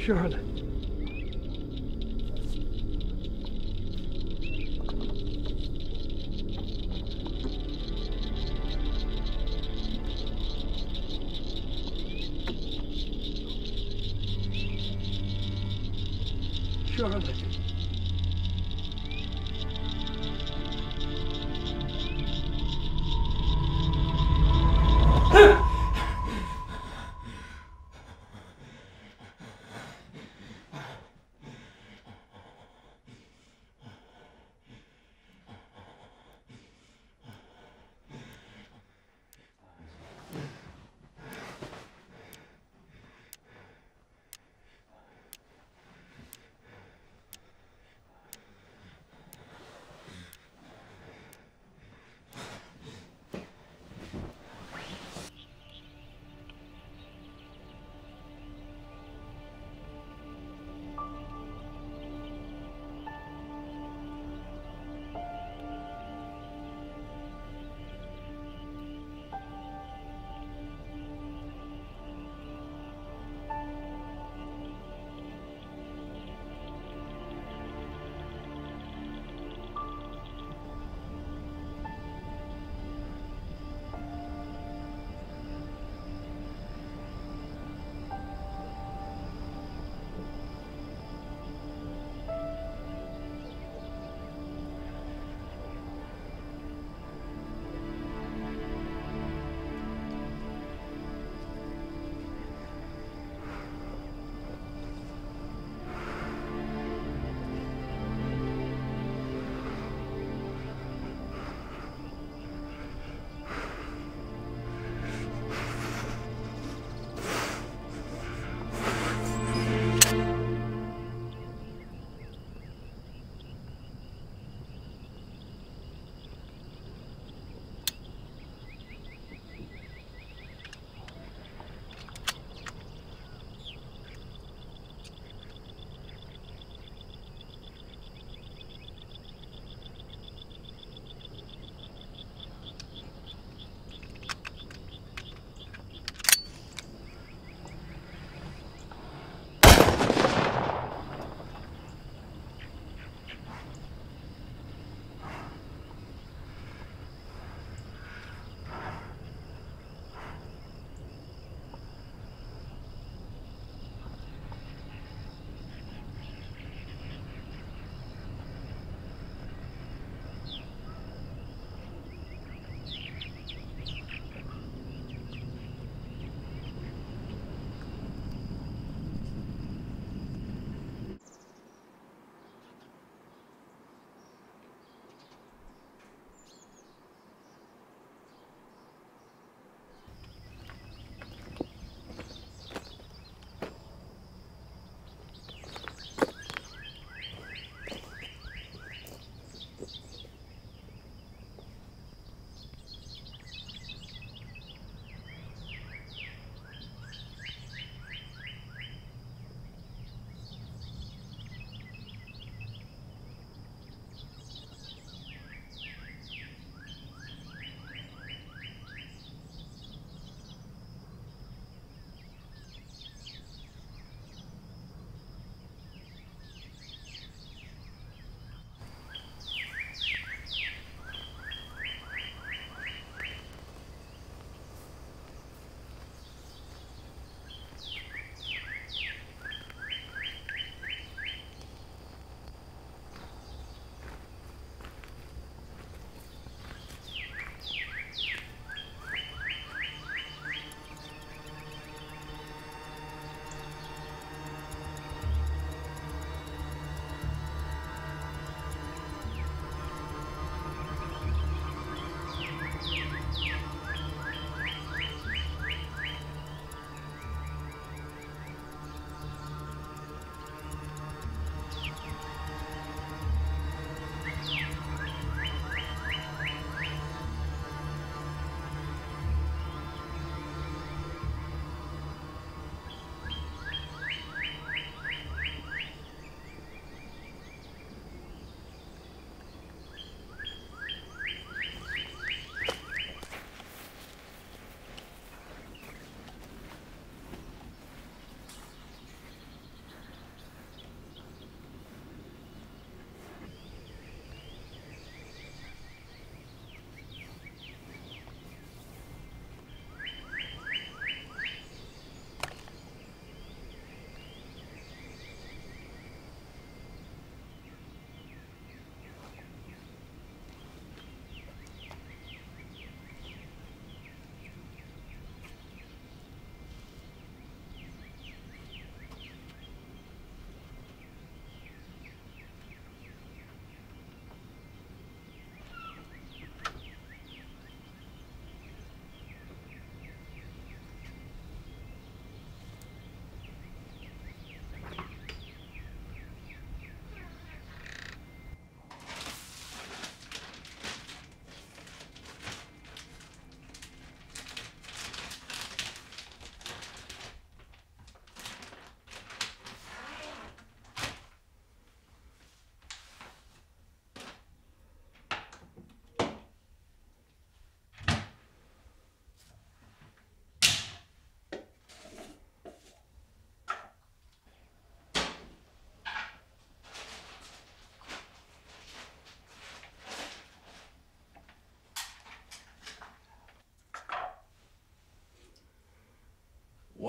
Charlotte. Charlotte.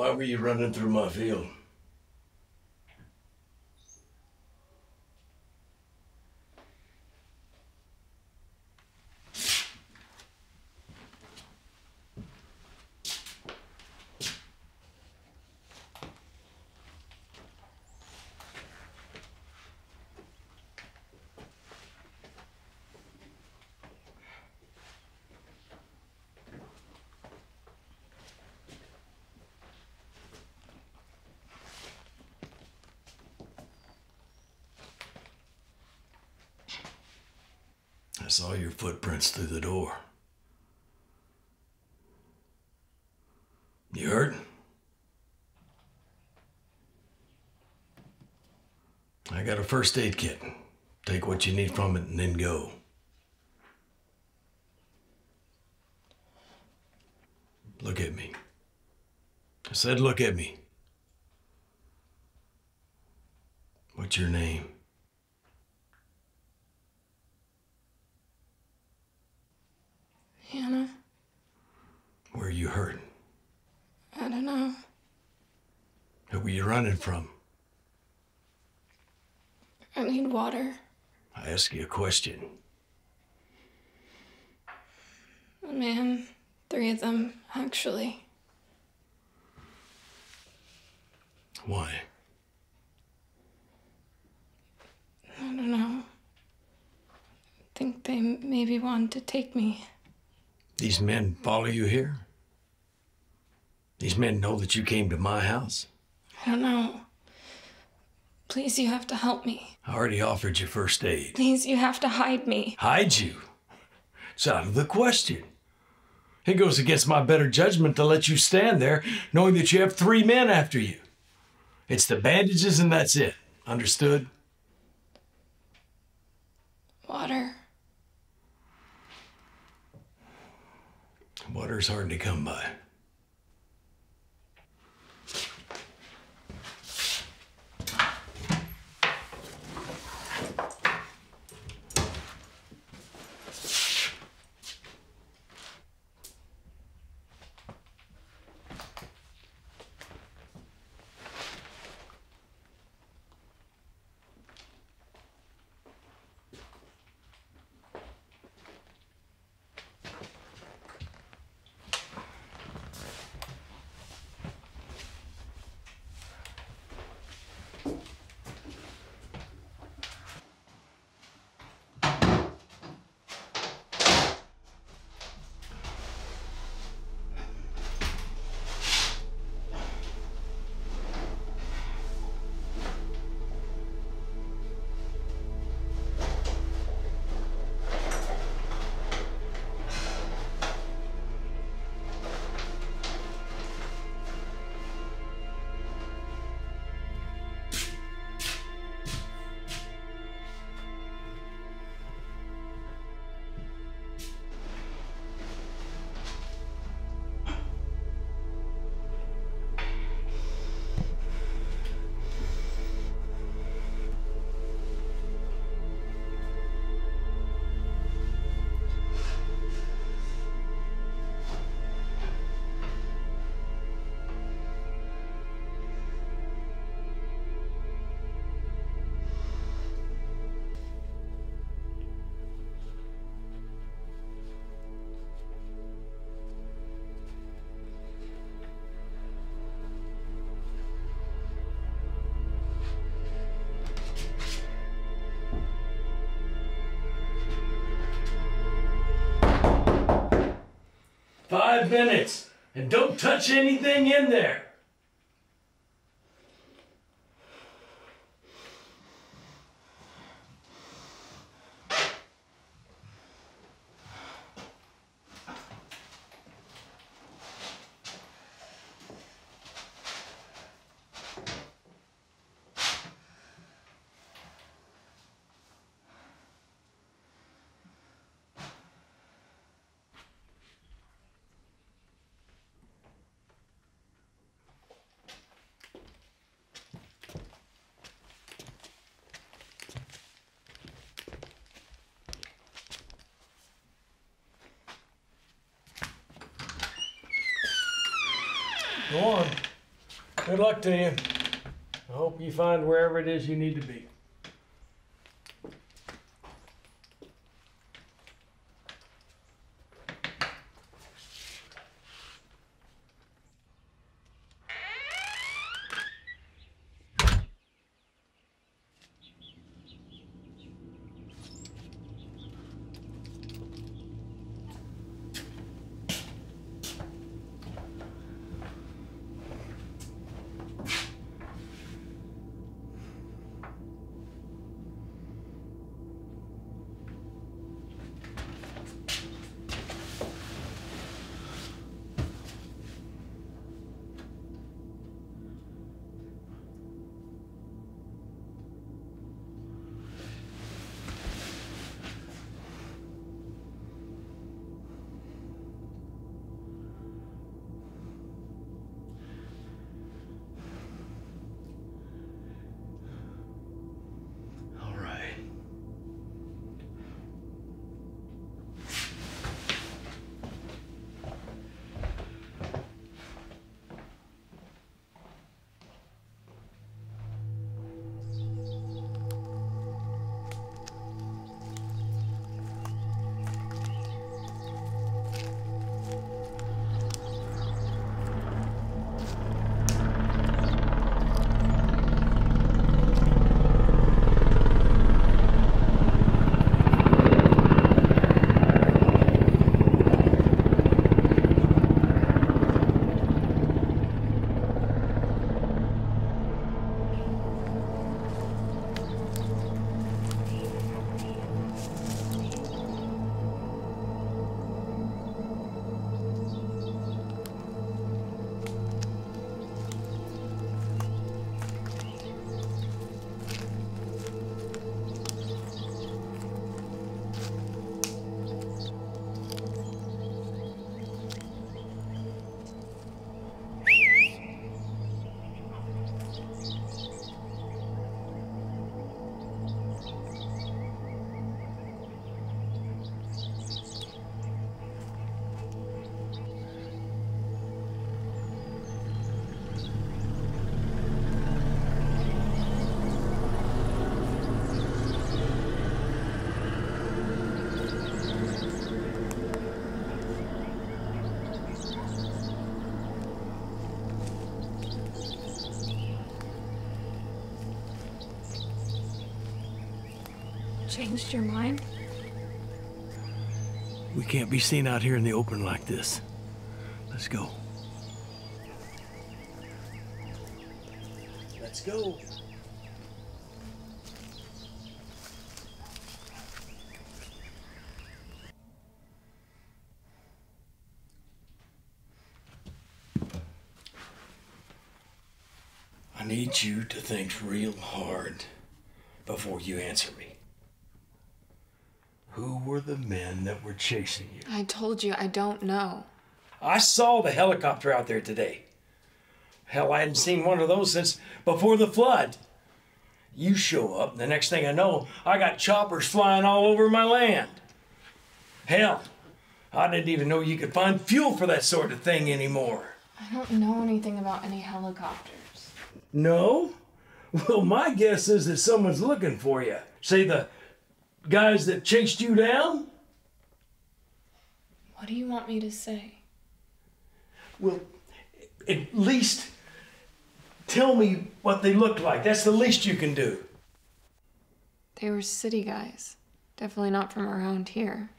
Why were you running through my field? I saw your footprints through the door. You hurt? I got a first aid kit. Take what you need from it and then go. Look at me. I said look at me. What's your name? Hannah. Where are you hurt? I don't know. Who were you running from? I need water. I ask you a question. A man. 3 of them, actually. Why? I don't know. I think they maybe wanted to take me. These men follow you here? These men know that you came to my house? I don't know. Please, you have to help me. I already offered you first aid. Please, you have to hide me. Hide you? It's out of the question. It goes against my better judgment to let you stand there knowing that you have 3 men after you. It's the bandages and that's it. Understood? Water. Water's hard to come by. "5 minutes, and don't touch anything in there." Go on. Good luck to you. I hope you find wherever it is you need to be. Changed your mind? We can't be seen out here in the open like this. Let's go. Let's go. I need you to think real hard before you answer me. Who were the men that were chasing you? I told you I don't know. I saw the helicopter out there today. Hell, I hadn't seen one of those since before the flood. You show up, and the next thing I know, I got choppers flying all over my land. Hell, I didn't even know you could find fuel for that sort of thing anymore. I don't know anything about any helicopters. No? Well, my guess is that someone's looking for you. Say the guys that chased you down? What do you want me to say? Well, at least tell me what they looked like. That's the least you can do. They were city guys. Definitely not from around here.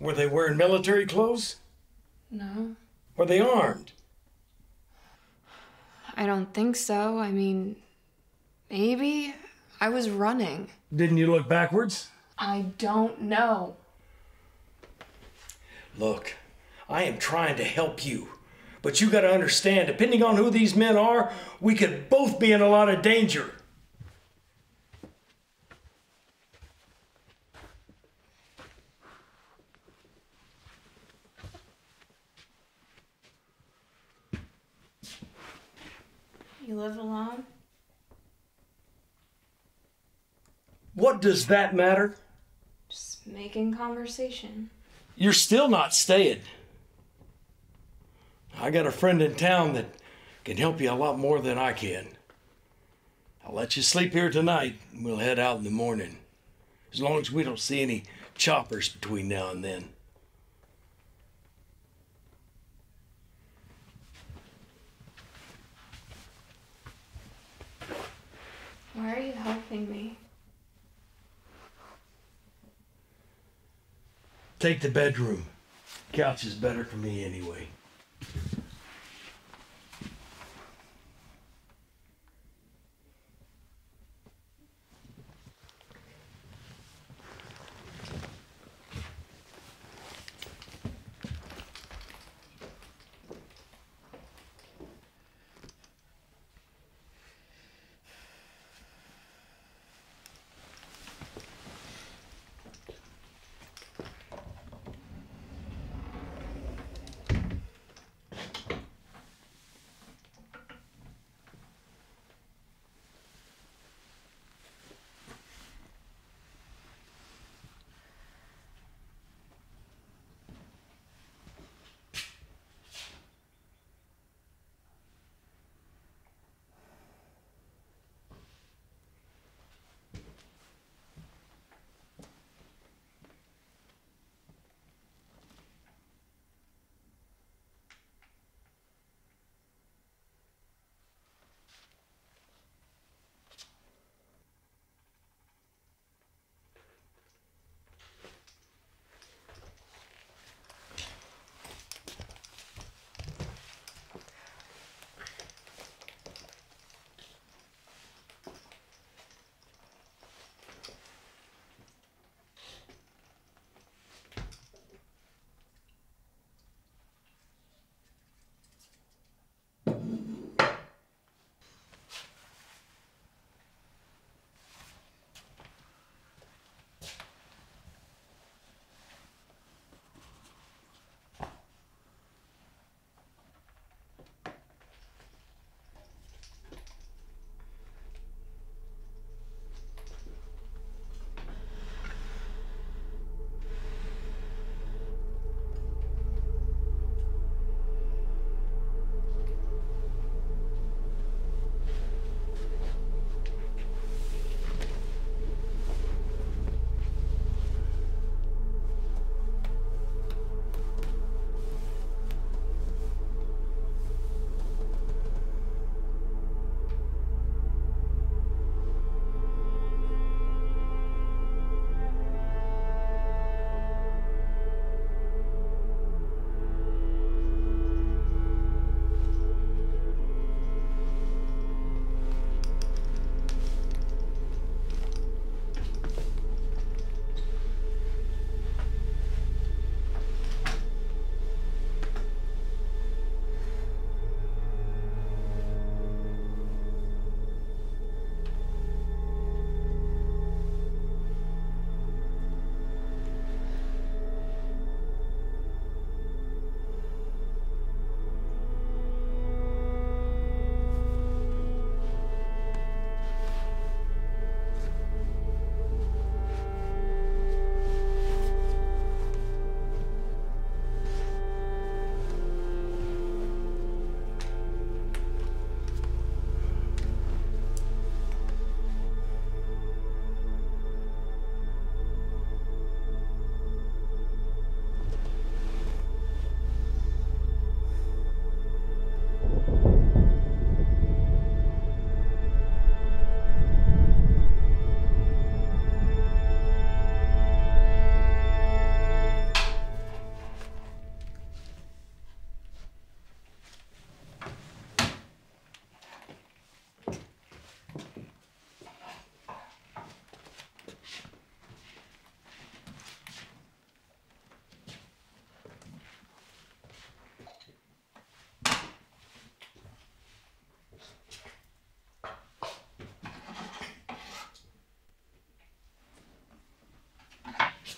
Were they wearing military clothes? No. Were they armed? I don't think so. I mean, maybe. I was running. Didn't you look backwards? I don't know. Look, I am trying to help you. But you gotta understand, depending on who these men are, we could both be in a lot of danger. You live alone? What does that matter? Just making conversation. You're still not staying. I got a friend in town that can help you a lot more than I can. I'll let you sleep here tonight, and we'll head out in the morning. As long as we don't see any choppers between now and then. Why are you helping me? Take the bedroom. Couch is better for me anyway.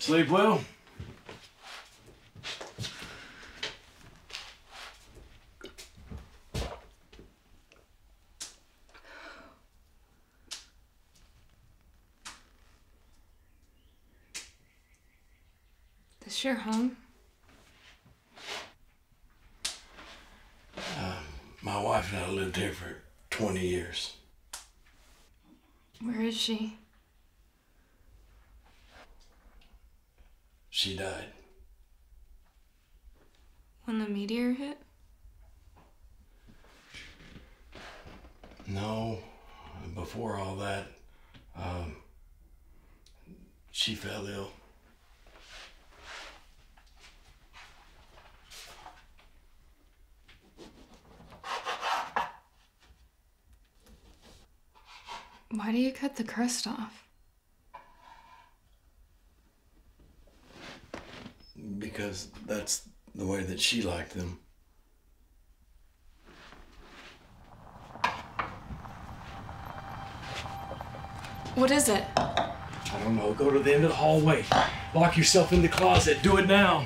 Sleep well? This your home? wife and I lived here for 20 years. Where is she? She died. When the meteor hit? No, before all that, she fell ill. Why do you cut the crust off? Because that's the way that she liked them. What is it? I don't know. Go to the end of the hallway. Lock yourself in the closet. Do it now.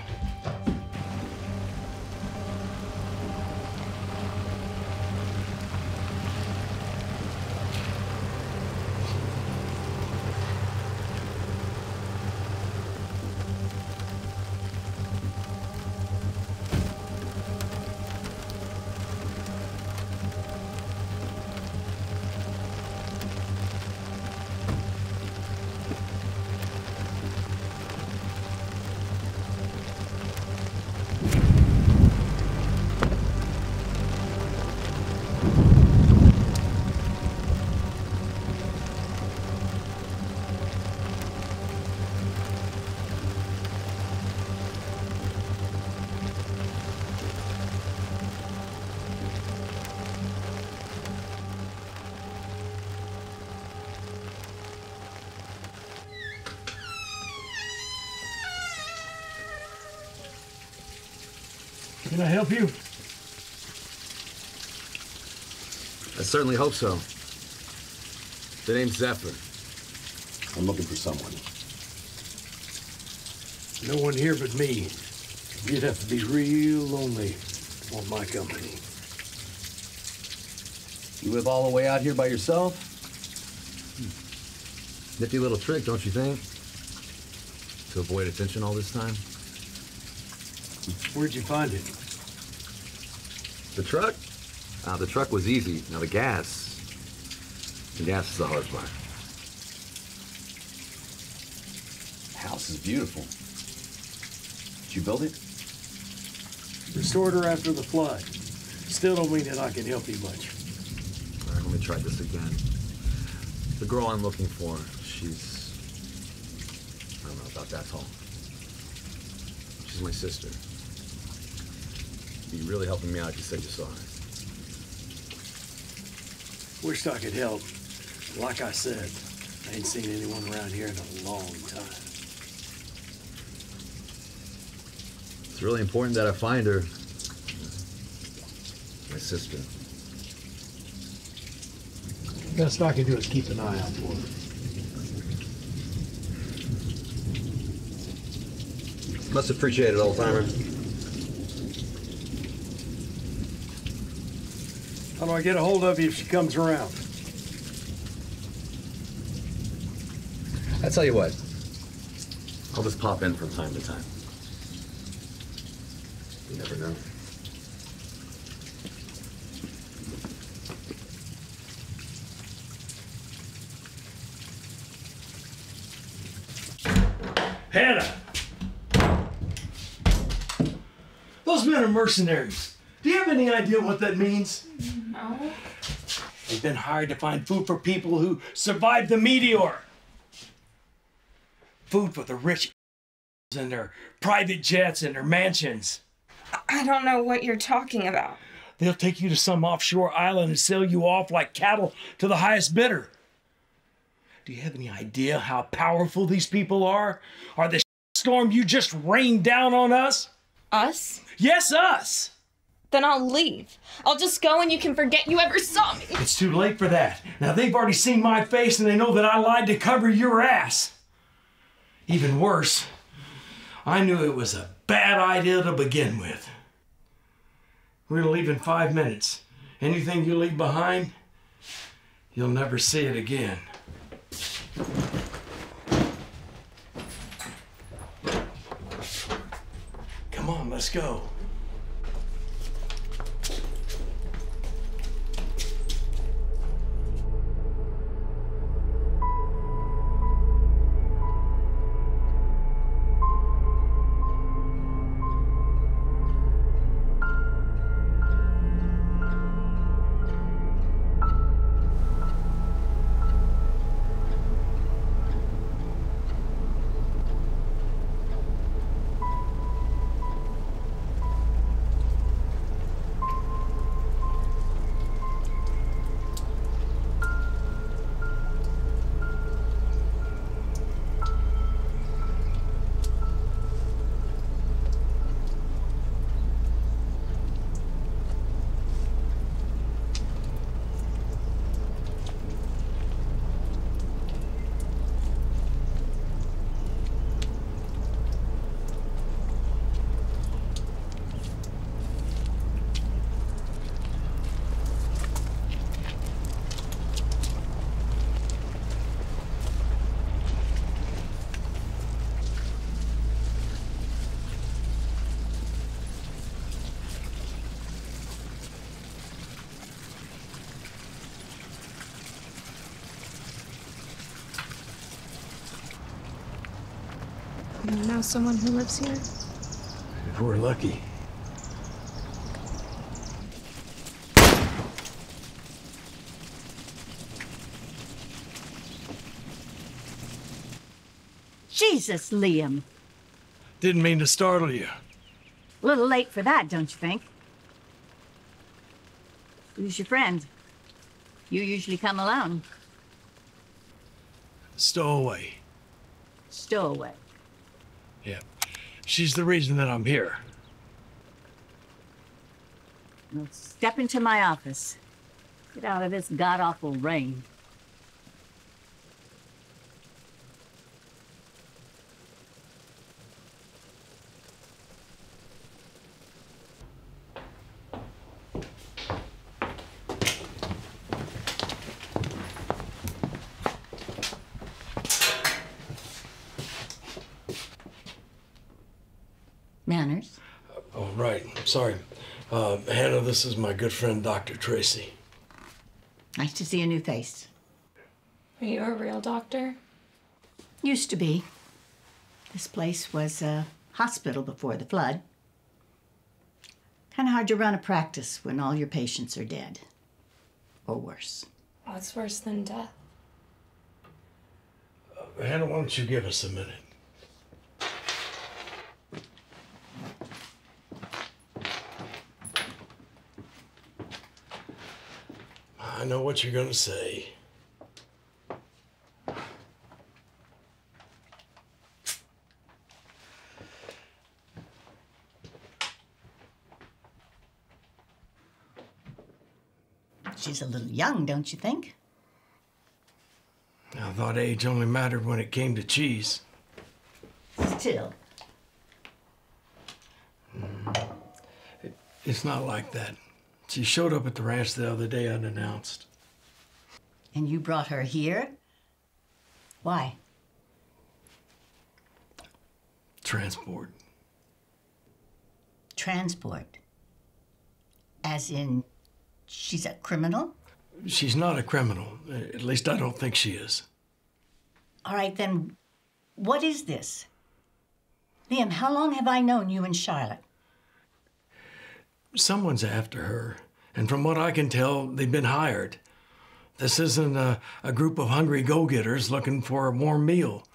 Can I help you? I certainly hope so. The name's Zephyr. I'm looking for someone. No one here but me. You'd have to be real lonely to want my company. You live all the way out here by yourself? Nifty little trick, don't you think? To avoid attention all this time? Where'd you find it? The truck? The truck was easy. Now the gas is the hard part. The house is beautiful. Did you build it? Restored her after the flood. Still don't mean that I can help you much. All right, let me try this again. The girl I'm looking for, I don't know about that tall. She's my sister. You're really helping me out if you said you saw her. Wished I could help. Like I said, I ain't seen anyone around here in a long time. It's really important that I find her. My sister. Best I can do is keep an eye out for her. Much appreciated, old-timer. How do I get a hold of you if she comes around? I tell you what, I'll just pop in from time to time. You never know. Hannah! Those men are mercenaries. Do you have any idea what that means? No. They've been hired to find food for people who survived the meteor. Food for the rich and their private jets and their mansions. I don't know what you're talking about. They'll take you to some offshore island and sell you off like cattle to the highest bidder. Do you have any idea how powerful these people are? Are the storm you just rained down on us? Us? Yes, us! Then I'll leave. I'll just go and you can forget you ever saw me. It's too late for that. Now they've already seen my face and they know that I lied to cover your ass. Even worse, I knew it was a bad idea to begin with. We're gonna leave in 5 minutes. Anything you leave behind, you'll never see it again. Come on, let's go. You know someone who lives here? If we're lucky. Jesus, Liam. Didn't mean to startle you. A little late for that, don't you think? Who's your friend? You usually come alone. Stowaway. Stowaway. Yeah. She's the reason that I'm here. Well, step into my office. Get out of this god-awful rain. Manners. Oh, right. Sorry. Hannah, this is my good friend, Dr. Tracy. Nice to see a new face. Are you a real doctor? Used to be. This place was a hospital before the flood. Kind of hard to run a practice when all your patients are dead. Or worse. What's worse than death? Hannah, why don't you give us a minute? I know what you're gonna say. She's a little young, don't you think? I thought age only mattered when it came to cheese. Still. It's not like that. She showed up at the ranch the other day unannounced. And you brought her here? Why? Transport. Transport. As in, she's a criminal? She's not a criminal. At least I don't think she is. All right, then, what is this? Liam, how long have I known you and Charlotte? Someone's after her. And from what I can tell, they've been hired. This isn't a group of hungry go-getters looking for a warm meal.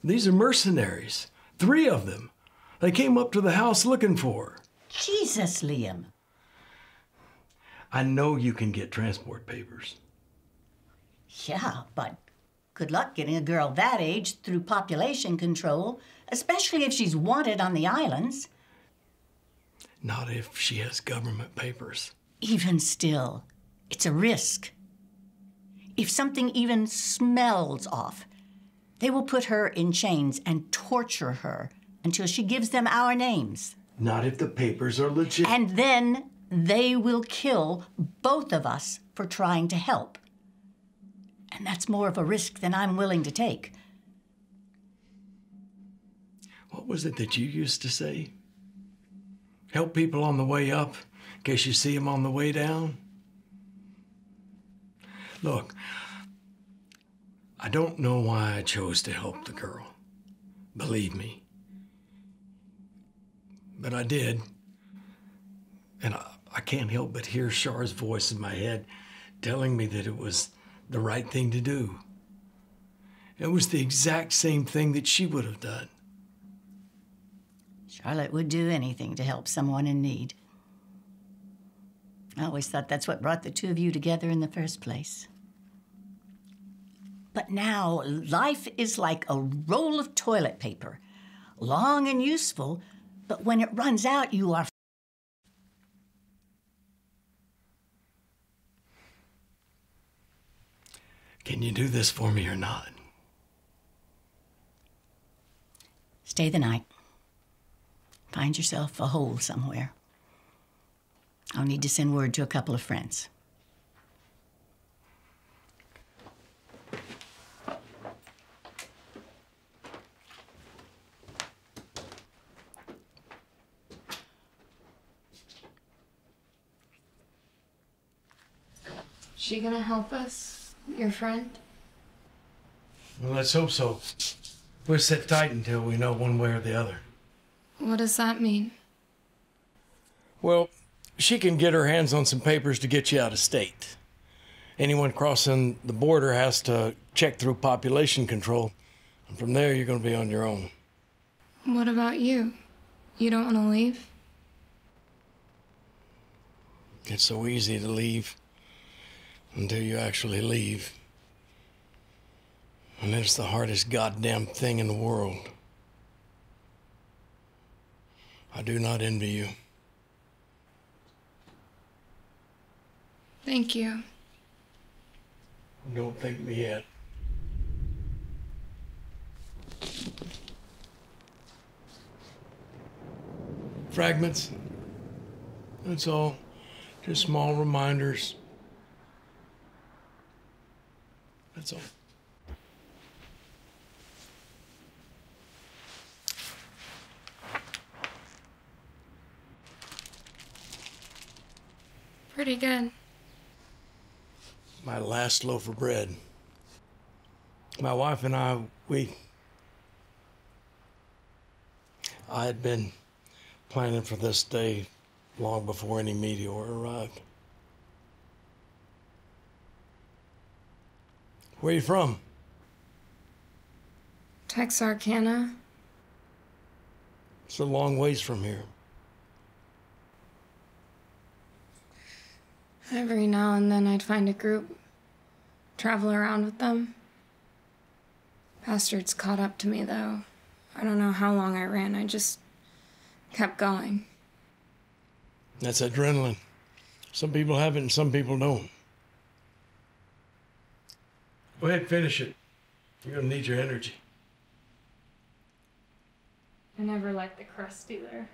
These are mercenaries. 3 of them. They came up to the house looking for her. Jesus, Liam. I know you can get transport papers. Yeah, but good luck getting a girl that age through population control, especially if she's wanted on the islands. Not if she has government papers. Even still, it's a risk. If something even smells off, they will put her in chains and torture her until she gives them our names. Not if the papers are legit. And then they will kill both of us for trying to help. And that's more of a risk than I'm willing to take. What was it that you used to say? Help people on the way up in case you see them on the way down? Look, I don't know why I chose to help the girl. Believe me. But I did. And I can't help but hear Char's voice in my head telling me that it was the right thing to do. It was the exact same thing that she would have done. Charlotte would do anything to help someone in need. I always thought that's what brought the 2 of you together in the first place. But now, life is like a roll of toilet paper. Long and useful, but when it runs out, you are... Can you do this for me or not? Stay the night. Find yourself a hole somewhere. I'll need to send word to a couple of friends. She gonna help us? Your friend? Well, let's hope so. We'll sit tight until we know one way or the other. What does that mean? Well, she can get her hands on some papers to get you out of state. Anyone crossing the border has to check through population control. And from there, you're going to be on your own. What about you? You don't want to leave? It's so easy to leave until you actually leave. And it's the hardest goddamn thing in the world. I do not envy you. Thank you. Don't thank me yet. Fragments. That's all. Just small reminders. That's all. Pretty good. My last loaf of bread. My wife and I had been planning for this day long before any Meteor arrived. Where are you from? Texarkana. It's a long ways from here. Every now and then I'd find a group, travel around with them. Bastards caught up to me, though. I don't know how long I ran. I just kept going. That's adrenaline. Some people have it and some people don't. Go ahead, finish it. You're gonna need your energy. I never liked the crust either.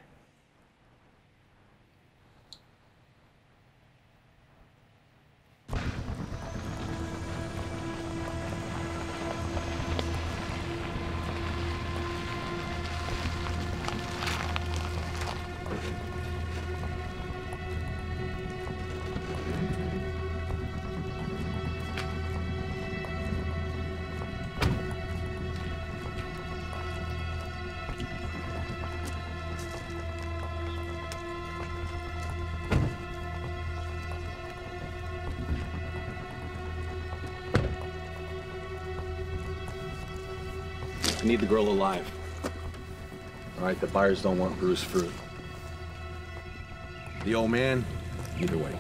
I need the girl alive. All right, the buyers don't want bruised fruit. The old man, either way.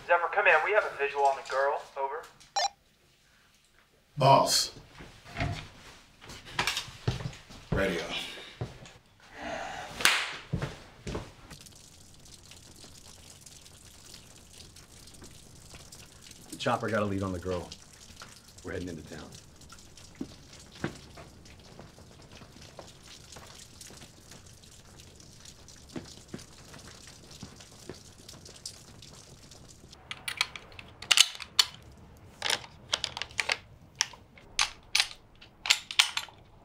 Zephyr, come in. We have a visual on the girl. Over. Boss. Radio. chopper got a lead on the girl. We're heading into town.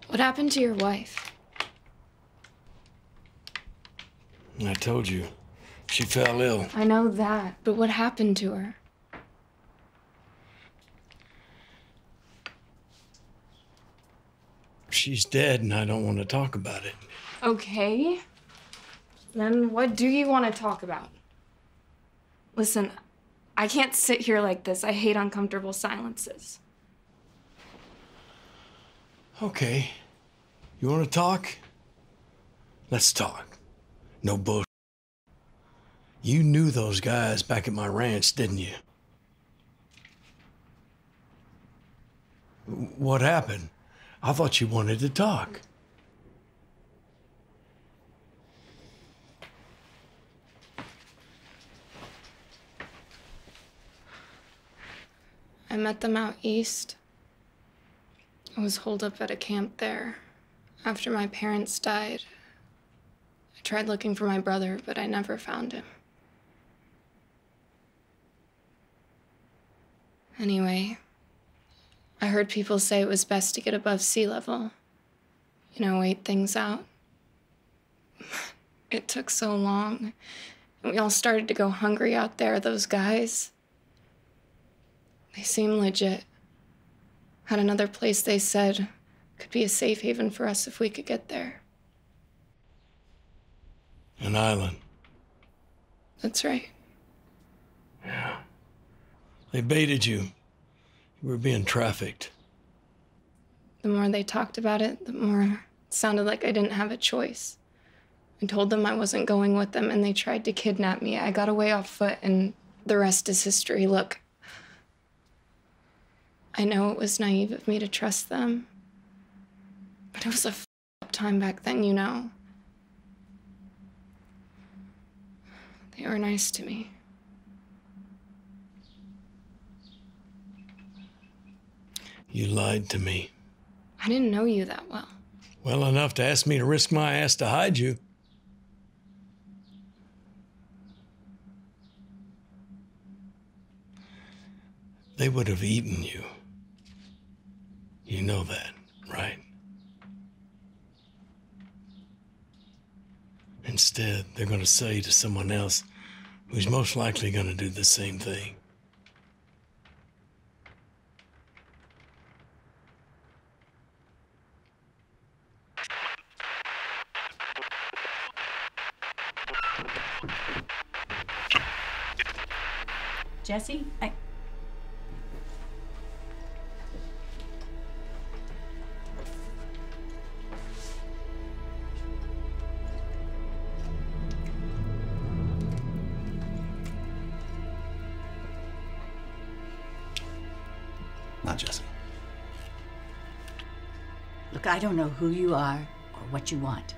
What happened to your wife? I told you, she fell ill. I know that, but what happened to her? She's dead, and I don't want to talk about it. Okay. Then what do you want to talk about? Listen, I can't sit here like this. I hate uncomfortable silences. Okay. You want to talk? Let's talk. No bullshit. You knew those guys back at my ranch, didn't you? What happened? I thought you wanted to talk. I met them out east. I was holed up at a camp there. After my parents died, I tried looking for my brother, but I never found him. Anyway, I heard people say it was best to get above sea level. You know, wait things out. It took so long. And we all started to go hungry out there, those guys. They seemed legit. Had another place they said could be a safe haven for us if we could get there. An island. That's right. Yeah. They baited you. You were being trafficked. The more they talked about it, the more it sounded like I didn't have a choice. I told them I wasn't going with them, and they tried to kidnap me. I got away off foot, and the rest is history. Look, I know it was naive of me to trust them, but it was a f***ed up time back then, you know. They were nice to me. You lied to me. I didn't know you that well. Well enough to ask me to risk my ass to hide you. They would have eaten you. You know that, right? Instead, they're going to sell you to someone else who's most likely going to do the same thing. Jesse, Not Jesse. Look, I don't know who you are or what you want,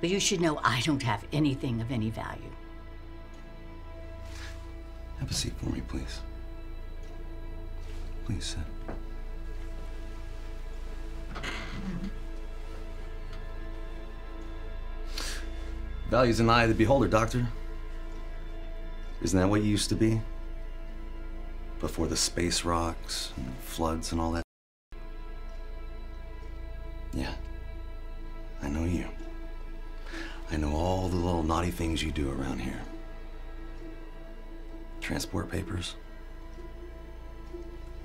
but you should know I don't have anything of any value. Have a seat for me, please. Please sit. Value's in the eye of the beholder, Doctor. Isn't that what you used to be? Before the space rocks and floods and all that? Yeah. I know you. I know all the little naughty things you do around here. Transport papers.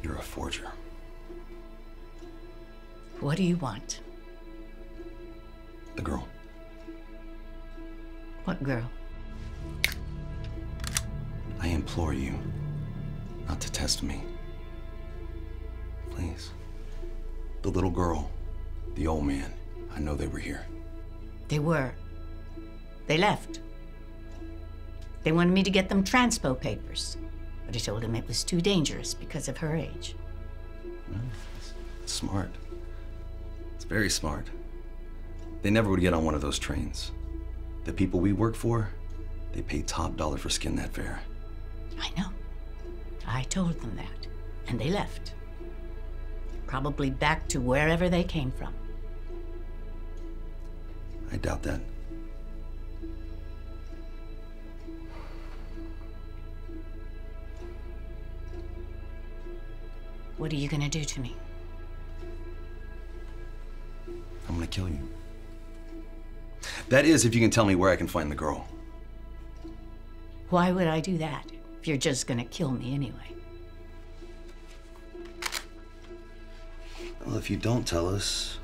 You're a forger. What do you want? The girl. What girl? I implore you not to test me. Please. The little girl, the old man, I know they were here. They were. They left. They wanted me to get them transpo papers, but I told them it was too dangerous because of her age. Well, it's smart. It's very smart. They never would get on one of those trains. The people we work for, they pay top dollar for skin that fare. I know. I told them that, and they left. Probably back to wherever they came from. I doubt that. What are you gonna do to me? I'm gonna kill you. That is, if you can tell me where I can find the girl. Why would I do that if you're just gonna kill me anyway? Well, if you don't tell us,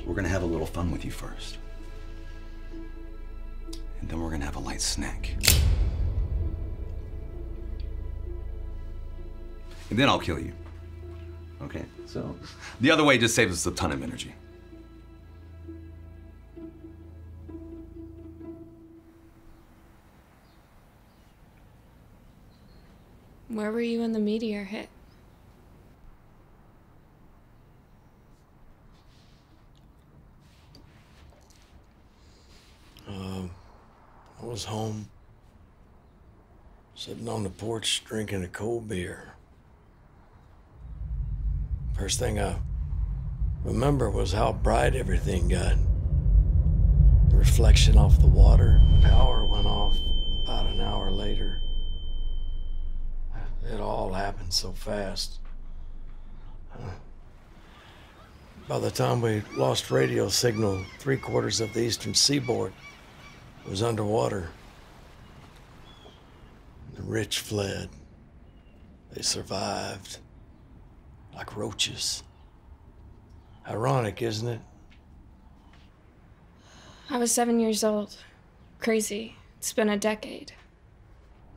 we're gonna have a little fun with you first. And then we're gonna have a light snack. And then I'll kill you. Okay? So, the other way just saves us a ton of energy. Where were you when the meteor hit? I was home, sitting on the porch drinking a cold beer. First thing I remember was how bright everything got. The reflection off the water, power went off about an hour later. It all happened so fast. By the time we lost radio signal, 3/4 of the eastern seaboard was underwater. The rich fled. They survived like roaches. Ironic, isn't it? I was 7 years old. Crazy. It's been a decade.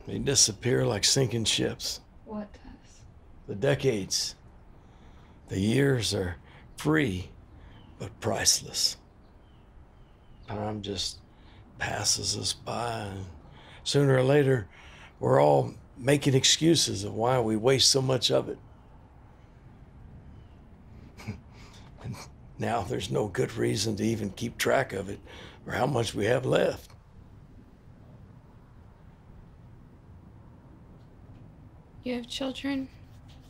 They disappear like sinking ships. What does? The decades. The years are free, but priceless. Time just passes us by, and sooner or later, we're all making excuses of why we waste so much of it. And now there's no good reason to even keep track of it or how much we have left. You have children?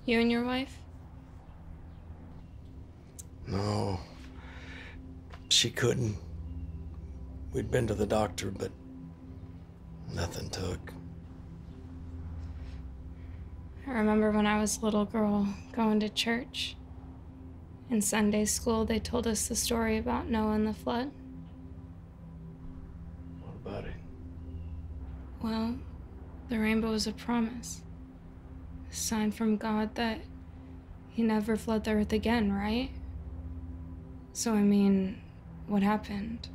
You and your wife? No, she couldn't. We'd been to the doctor, but nothing took. I remember when I was a little girl going to church. In Sunday school, they told us the story about Noah and the flood. What about it? Well, the rainbow is a promise. A sign from God that he never flood the earth again, right? So, I mean, what happened?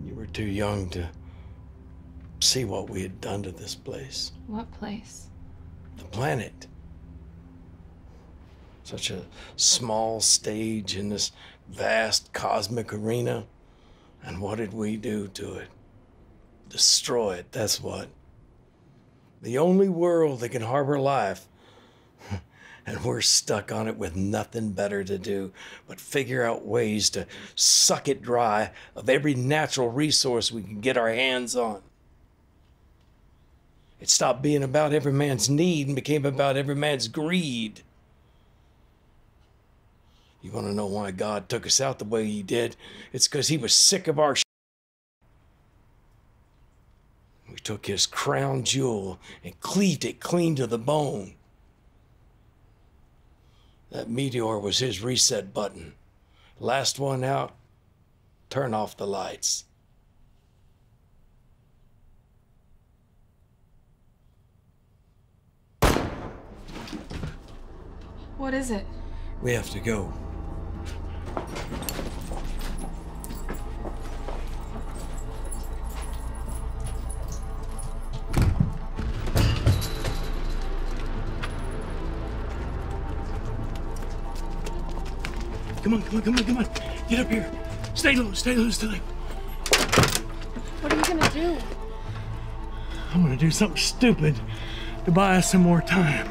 You were too young to see what we had done to this place. What place? The planet. Such a small stage in this vast cosmic arena. And what did we do to it? Destroy it, that's what. The only world that can harbor life. And we're stuck on it with nothing better to do but figure out ways to suck it dry of every natural resource we can get our hands on. It stopped being about every man's need and became about every man's greed. You want to know why God took us out the way he did? It's because he was sick of our shit. We took his crown jewel and cleaved it clean to the bone. That meteor was his reset button. Last one out, turn off the lights. What is it? We have to go. Come on, come on, come on, come on. Get up here. Stay low, Tilly. What are you gonna do? I'm gonna do something stupid to buy us some more time.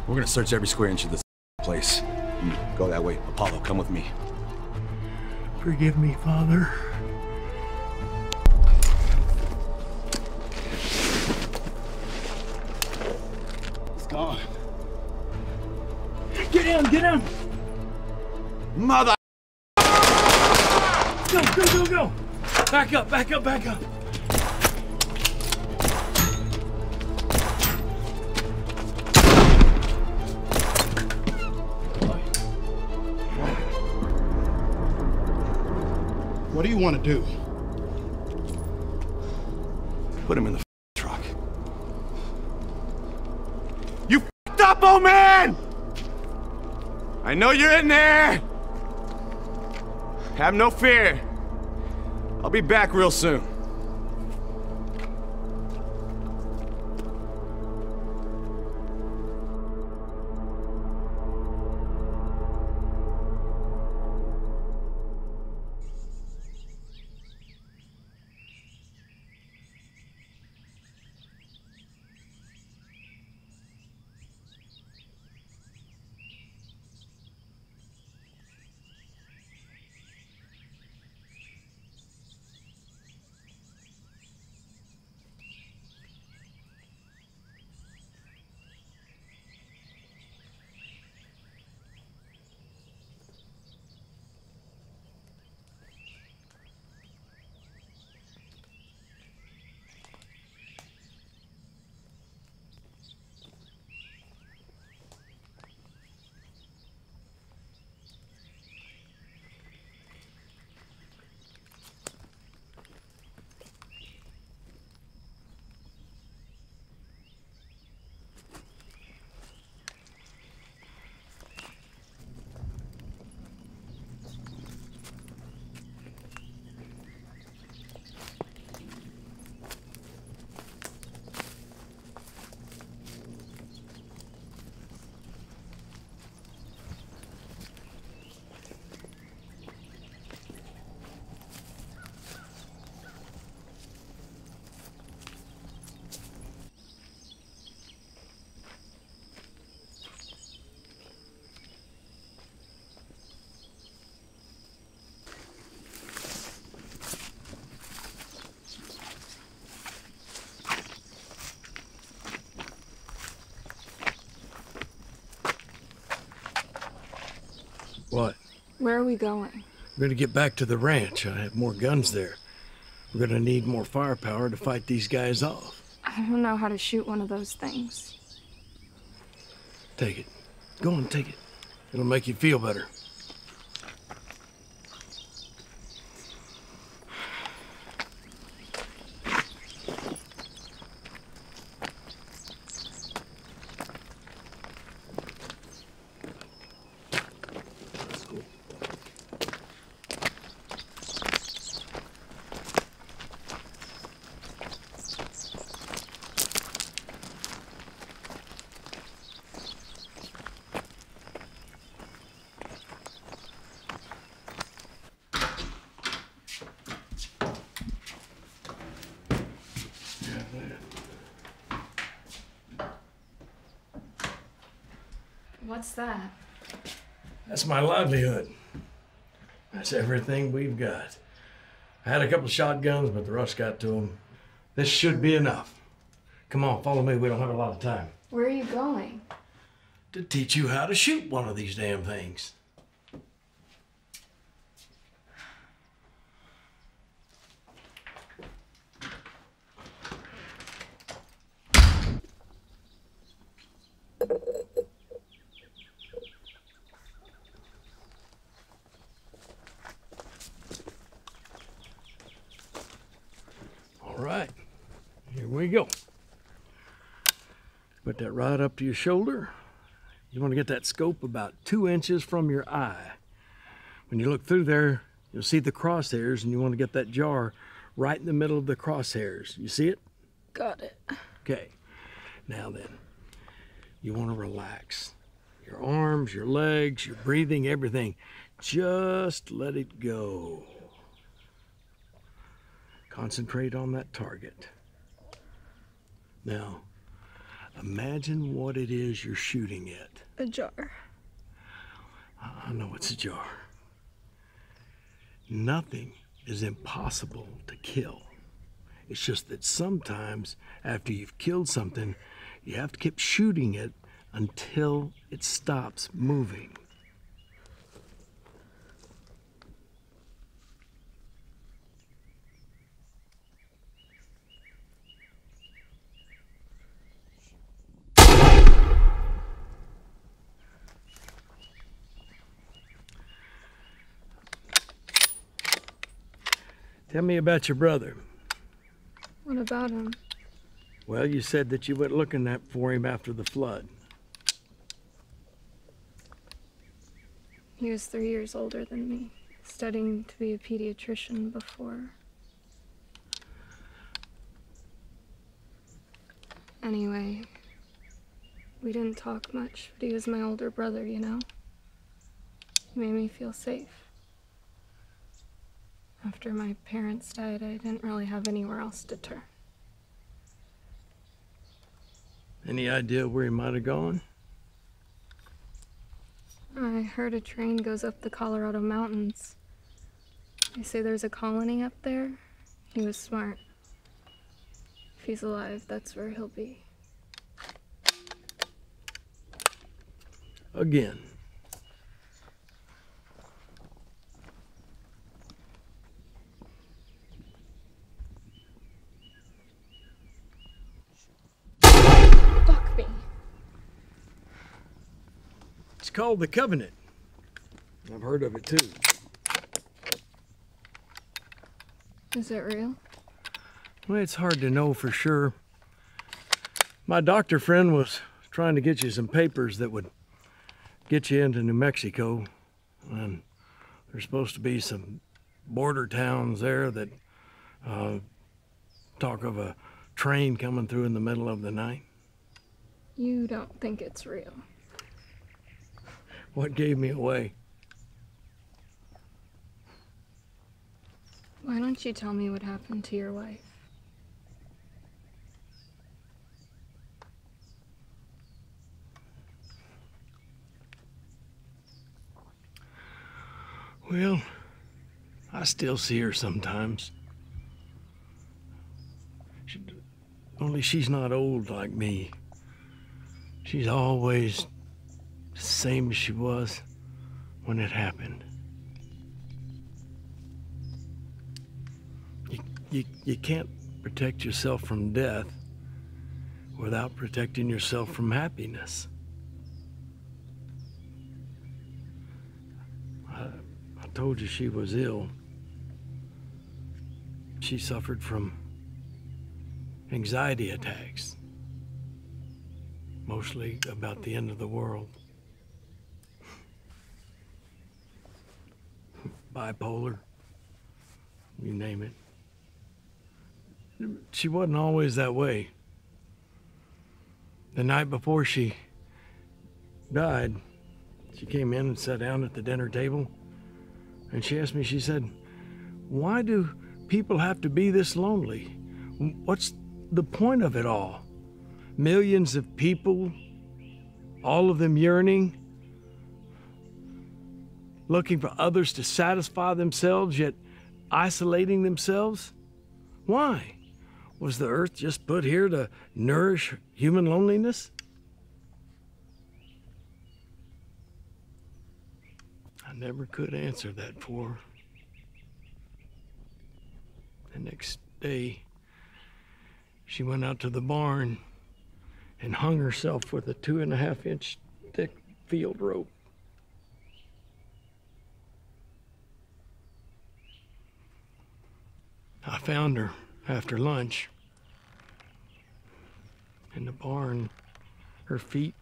We're gonna search every square inch of this place. Go that way. Apollo, come with me. Forgive me, Father. It's gone. Get down, get down! Mother! Go, go, go, go! Back up, back up, back up! What do you want to do? Put him in the truck. You f***ed up, old man! I know you're in there! Have no fear. I'll be back real soon. What? Where are we going? We're gonna get back to the ranch. I have more guns there. We're gonna need more firepower to fight these guys off. I don't know how to shoot one of those things. Take it. Go on, take it. It'll make you feel better. What's that? That's my livelihood. That's everything we've got. I had a couple of shotguns, but the rust got to them. This should be enough. Come on, follow me. We don't have a lot of time. Where are you going? To teach you how to shoot one of these damn things. All right, here we go. Put that right up to your shoulder. You want to get that scope about 2 inches from your eye. When you look through there, you'll see the crosshairs, and you want to get that jar right in the middle of the crosshairs. You see it? Got it. Okay. Now then, you want to relax. Your arms, your legs, your breathing, everything. Just let it go. Concentrate on that target. Now, Imagine what it is you're shooting at. A jar. I know it's a jar. Nothing is impossible to kill. It's just that sometimes after you've killed something, you have to keep shooting it until it stops moving. Tell me about your brother. What about him? Well, you said that you went looking for him after the flood. He was 3 years older than me, studying to be a pediatrician before. Anyway, we didn't talk much, but he was my older brother, you know? He made me feel safe. After my parents died, I didn't really have anywhere else to turn. Any idea where he might have gone? I heard a train goes up the Colorado mountains. They say there's a colony up there. He was smart. If he's alive, that's where he'll be. Again. Fuck me. It's called the Covenant. I've heard of it too. Is it real? Well, it's hard to know for sure. My doctor friend was trying to get you some papers that would get you into New Mexico. And there's supposed to be some border towns there that talk of a train coming through in the middle of the night. You don't think it's real? What gave me away? Why don't you tell me what happened to your wife? Well, I still see her sometimes. Only she's not old like me. She's always the same as she was when it happened. You can't protect yourself from death without protecting yourself from happiness. I told you she was ill. She suffered from anxiety attacks, mostly about the end of the world. Bipolar, you name it. She wasn't always that way. The night before she died, she came in and sat down at the dinner table, and she asked me, she said, "Why do people have to be this lonely? What's the point of it all? Millions of people, all of them yearning, looking for others to satisfy themselves, yet isolating themselves? Why? Was the earth just put here to nourish human loneliness?" I never could answer that for her. The next day, she went out to the barn and hung herself with a 2.5-inch thick field rope. I found her after lunch in the barn, her feet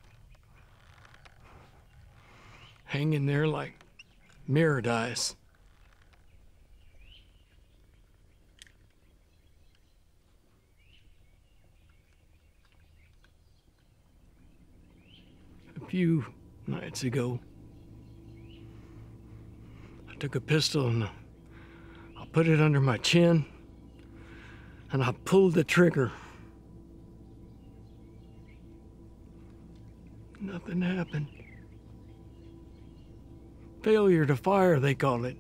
hanging there like mirrored eyes. A few nights ago, I took a pistol and I put it under my chin and I pulled the trigger. Nothing happened. Failure to fire, they call it.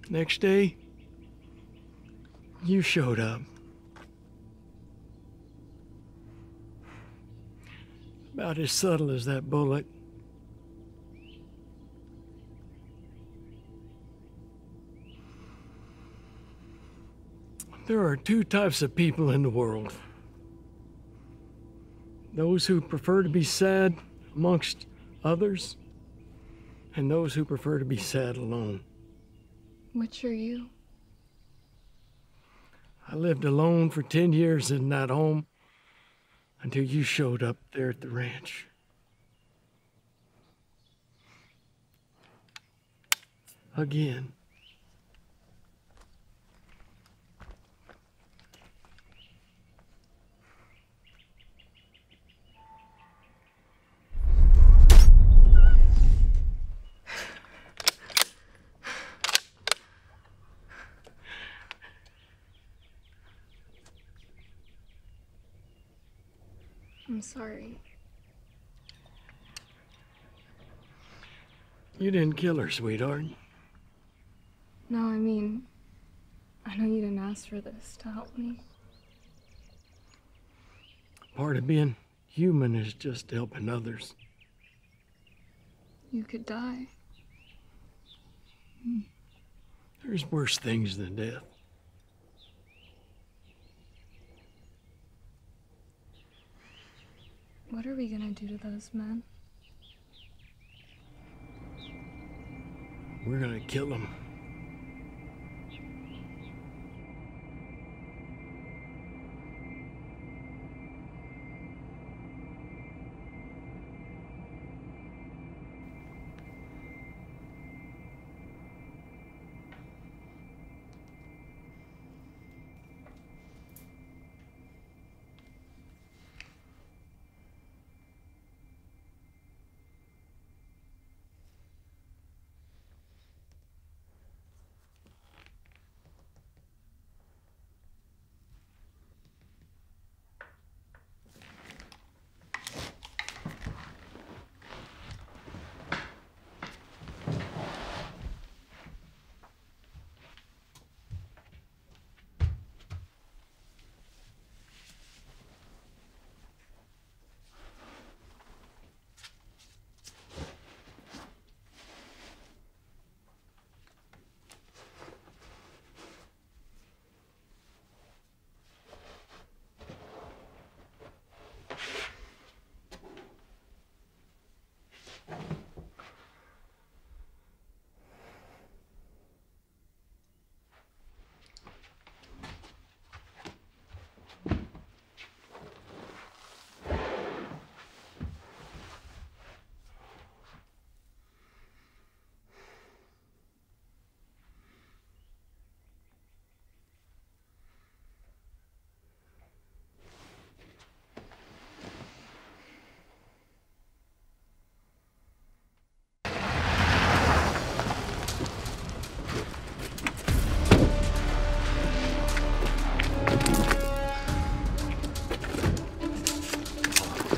Next day, you showed up. About as subtle as that bullet. There are two types of people in the world. Those who prefer to be sad amongst others, and those who prefer to be sad alone. Which are you? I lived alone for 10 years in that home until you showed up there at the ranch. Again. I'm sorry. You didn't kill her, sweetheart. No, I mean, I know you didn't ask for this to help me. Part of being human is just helping others. You could die. There's worse things than death. What are we gonna do to those men? We're gonna kill them.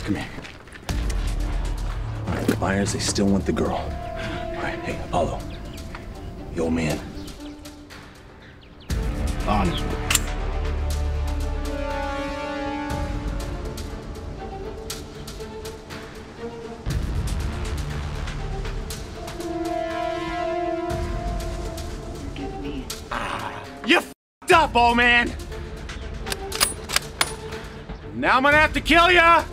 Come here. All right, the buyers, they still want the girl. All right, hey, Apollo. The old man. On. Forgive me. You f***ed up, old man! Now I'm gonna have to kill ya!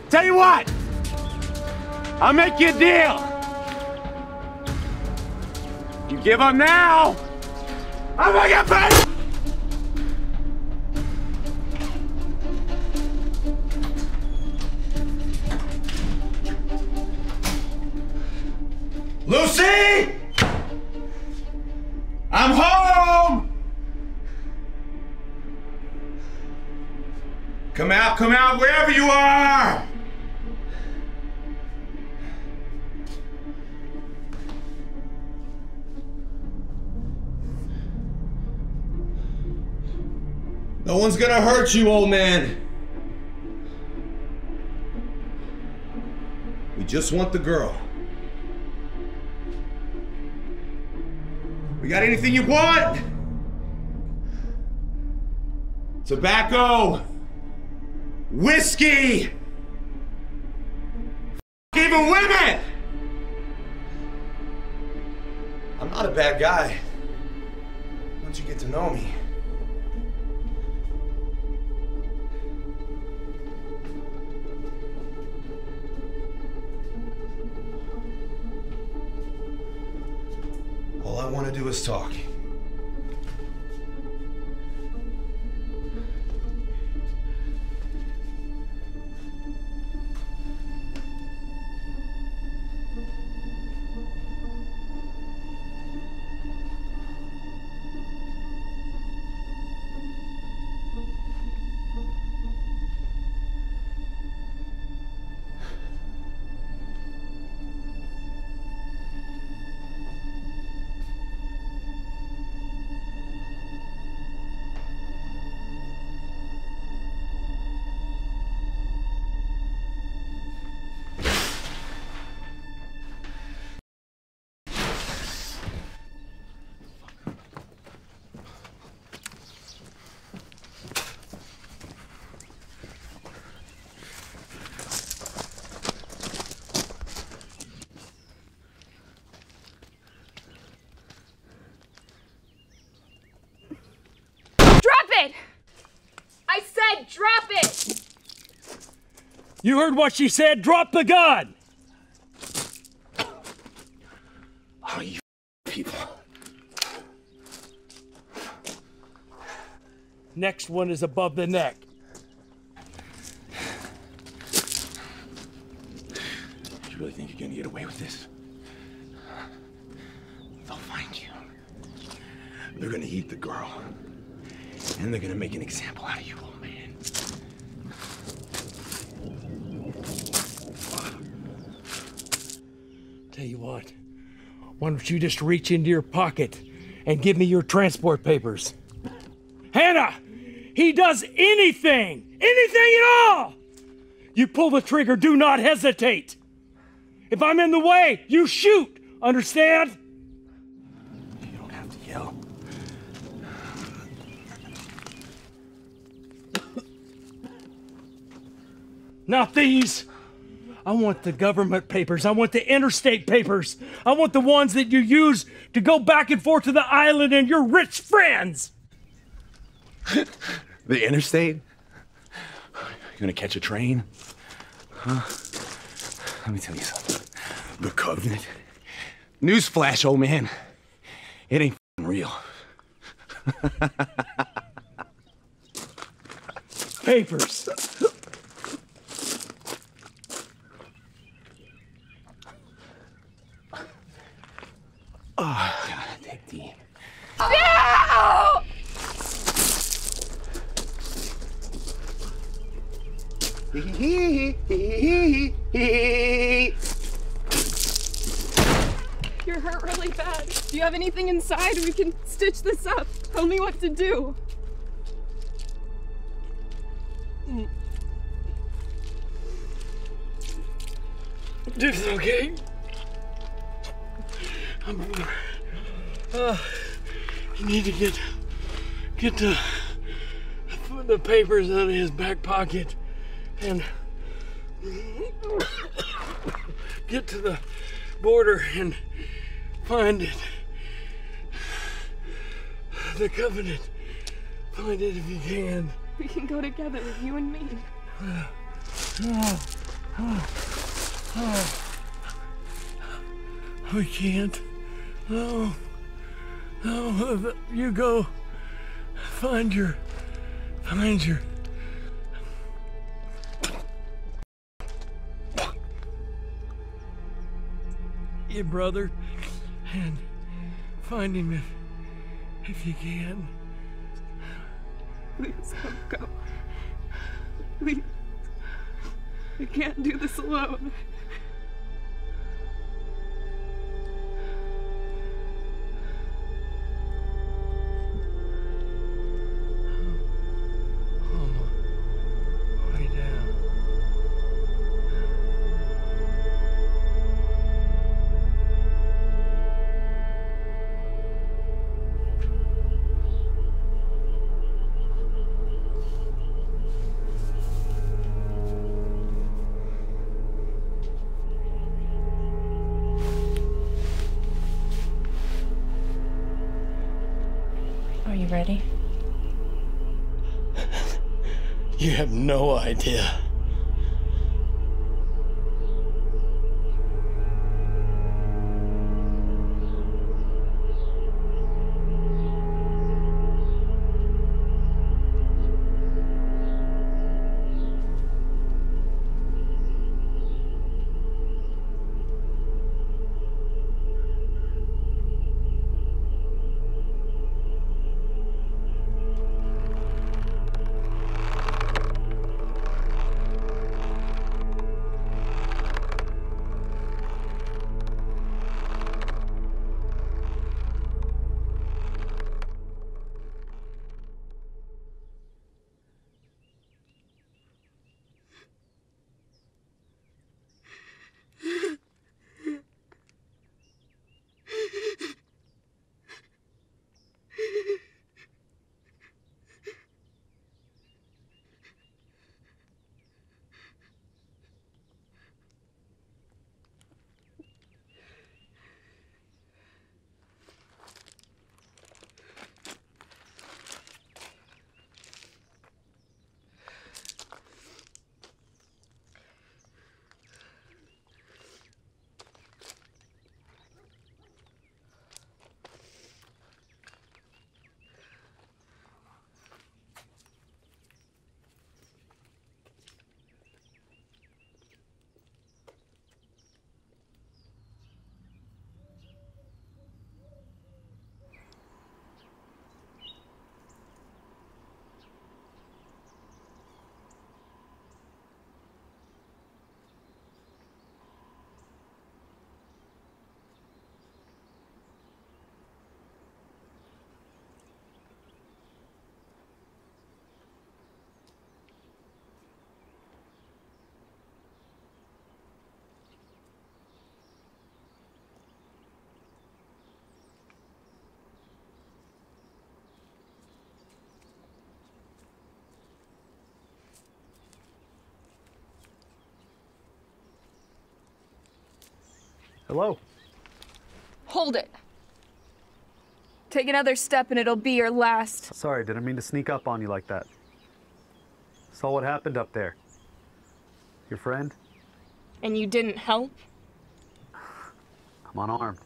Tell you what! I'll make you a deal! You give up now, I'm gonna get paid! Lucy! I'm home! Come out, wherever you are! No one's gonna hurt you, old man. We just want the girl. We got anything you want? Tobacco, whiskey, even women! I'm not a bad guy. Once you get to know me. All I want to do is talk. I said drop it! You heard what she said. Drop the gun! Oh, you people. Next one is above the neck. You really think you're gonna get away with this? They'll find you. They're gonna eat the girl. And they're gonna make an example out of you, old man. Tell you what, why don't you just reach into your pocket and give me your transport papers? Hannah! He does anything! Anything at all! You pull the trigger, do not hesitate! If I'm in the way, you shoot! Understand? You don't have to yell. Not these! I want the government papers. I want the interstate papers. I want the ones that you use to go back and forth to the island and your rich friends! The interstate? You gonna catch a train? Huh? Let me tell you something. The Covenant. Newsflash, old man. It ain't real. Papers. Oh, God, take the... No! You're hurt really bad. Do you have anything inside? We can stitch this up. Tell me what to do. This is okay. You need to get the papers out of his back pocket and get to the border and find it. The Covenant. Find it if you can. We can go together, you and me. We can't. No. No, you go. Find your. Your brother, and find him if you can. Please don't go. Please. I can't do this alone. Daddy. You have no idea. Hello. Hold it. Take another step and it'll be your last. Sorry, didn't mean to sneak up on you like that. Saw what happened up there. Your friend? And you didn't help? I'm unarmed.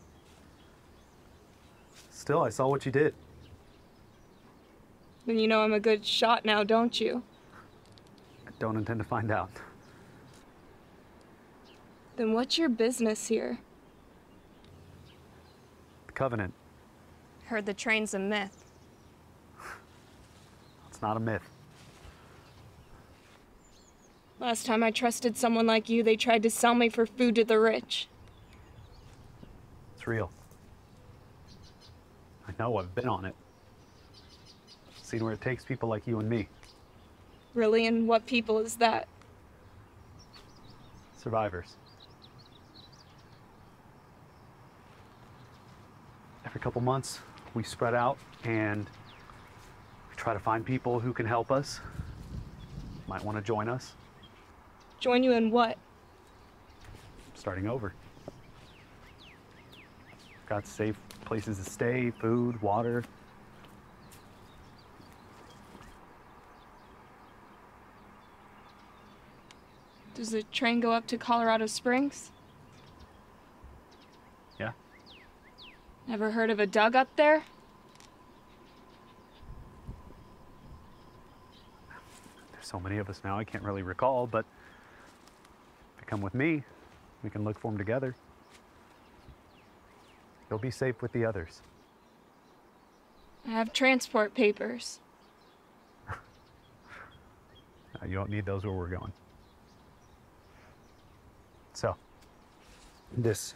Still, I saw what you did. Then you know I'm a good shot now, don't you? I don't intend to find out. Then what's your business here? The Covenant. Heard the train's a myth. It's not a myth. Last time I trusted someone like you, they tried to sell me for food to the rich. It's real. I know, I've been on it. Seen where it takes people like you and me. Really, and what people is that? Survivors. Every couple months, we spread out and we try to find people who can help us. Might want to join us. Join you in what? Starting over. Got safe places to stay, food, water. Does the train go up to Colorado Springs? Yeah. Ever heard of a Doug up there? There's so many of us now, I can't really recall, but if you come with me, we can look for them together. You'll be safe with the others. I have transport papers. You don't need those where we're going. So, this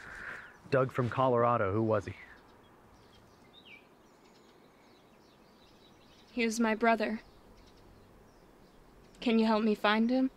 Doug from Colorado, who was he? He was my brother. Can you help me find him?